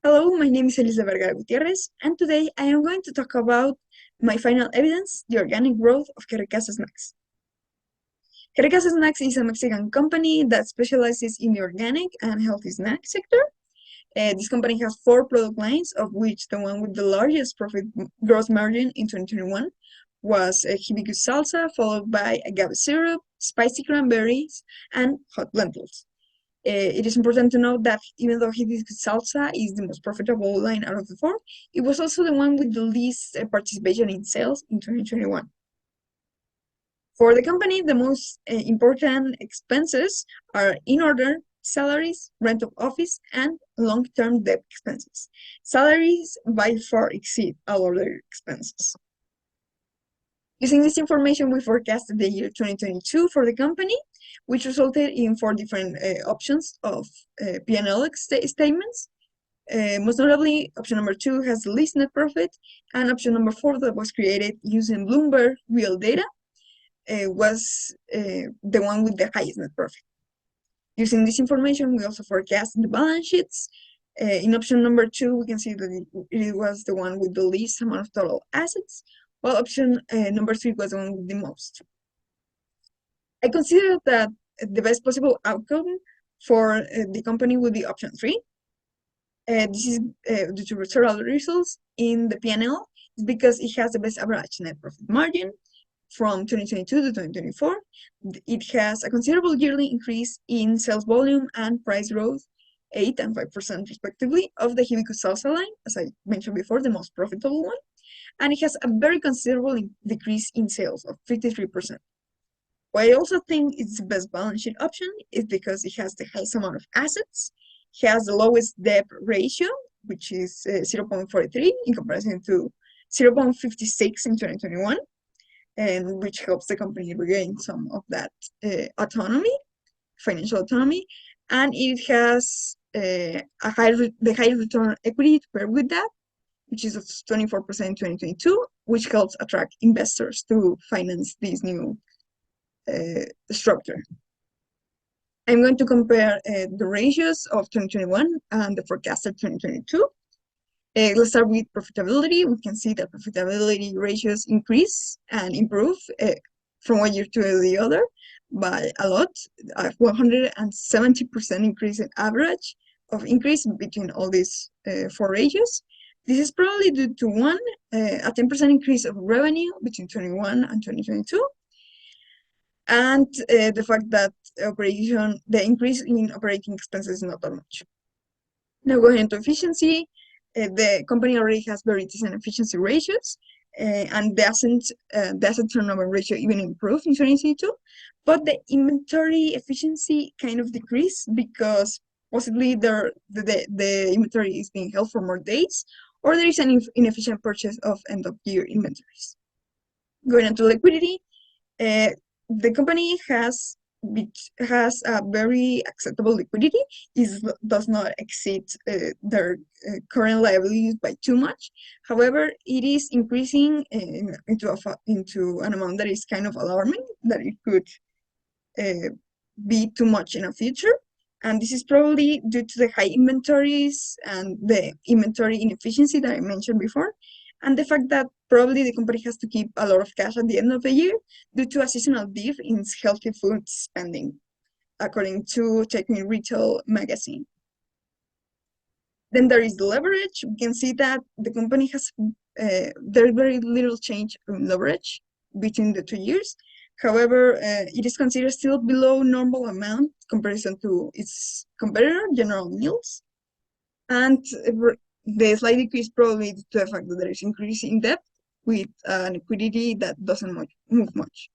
Hello, my name is Elisa Vergara Gutierrez, and today I am going to talk about my final evidence, the organic growth of QuericasSnacks. QuericasSnacks is a Mexican company that specializes in the organic and healthy snack sector. This company has 4 product lines, of which the one with the largest profit gross margin in 2021 was hibiscus salsa, followed by agave syrup, spicy cranberries, and hot lentils. It is important to note that even though hibiscus salsa is the most profitable line out of the 4, it was also the one with the least participation in sales in 2021. For the company, the most important expenses are in order salaries, rent of office, and long-term debt expenses. Salaries by far exceed all other expenses. Using this information, we forecasted the year 2022 for the company, which resulted in 4 different options of P&L statements. Most notably, option number 2 has the least net profit, and option number 4 that was created using Bloomberg real data was the one with the highest net profit. Using this information, we also forecast the balance sheets. In option number 2, we can see that it was the one with the least amount of total assets, while option number 3 was the one with the most. I consider that the best possible outcome for the company would be option 3. This is due to several results in the P&L, because it has the best average net profit margin from 2022 to 2024. It has a considerable yearly increase in sales volume and price growth, 8 and 5% respectively, of the hibiscus salsa line, as I mentioned before, the most profitable one. And it has a very considerable decrease in sales of 53%. Why I also think it's the best balance sheet option is because it has the highest amount of assets, has the lowest debt ratio, which is 0.43 in comparison to 0.56 in 2021, and which helps the company regain some of that autonomy, financial autonomy, and it has the high return on equity to pair with that, which is of 24% in 2022, which helps attract investors to finance this new structure. I'm going to compare the ratios of 2021 and the forecasted 2022. Let's start with profitability. We can see that profitability ratios increase and improve from one year to the other by a lot, 170% increase in average of increase between all these 4 ratios. This is probably due to one, a 10% increase of revenue between 2021 and 2022, and the fact that the increase in operating expenses is not that much. Now going into efficiency, the company already has very decent efficiency ratios, and the asset turnover ratio even improved in 2022, but the inventory efficiency kind of decreased because possibly the inventory is being held for more days, or there is an inefficient purchase of end-of-year inventories. Going into liquidity, the company has a very acceptable liquidity. It does not exceed their current liabilities by too much. However, it is increasing into an amount that is kind of alarming, that it could be too much in the future. And this is probably due to the high inventories and the inventory inefficiency that I mentioned before, and the fact that probably the company has to keep a lot of cash at the end of the year due to a seasonal dip in healthy food spending, according to Technique Retail magazine. Then there is the leverage. We can see that the company has there's very little change in leverage between the 2 years. However, it is considered still below normal amount in comparison to its competitor, General Mills, and the slight decrease probably due to the fact that there is increase in debt with liquidity that doesn't move much.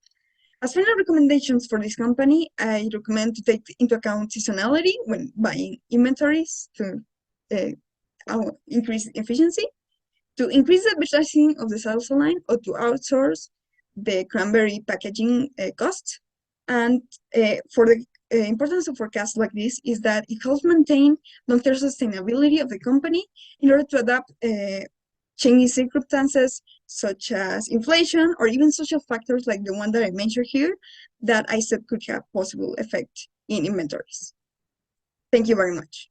As final recommendations for this company, I recommend to take into account seasonality when buying inventories to increase efficiency, to increase the advertising of the salsa line, or to outsource the cranberry packaging cost. And for the importance of forecasts like this is that it helps maintain long-term sustainability of the company in order to adapt changing circumstances such as inflation or even social factors like the one that I mentioned here that I said could have possible effect in inventories. Thank you very much.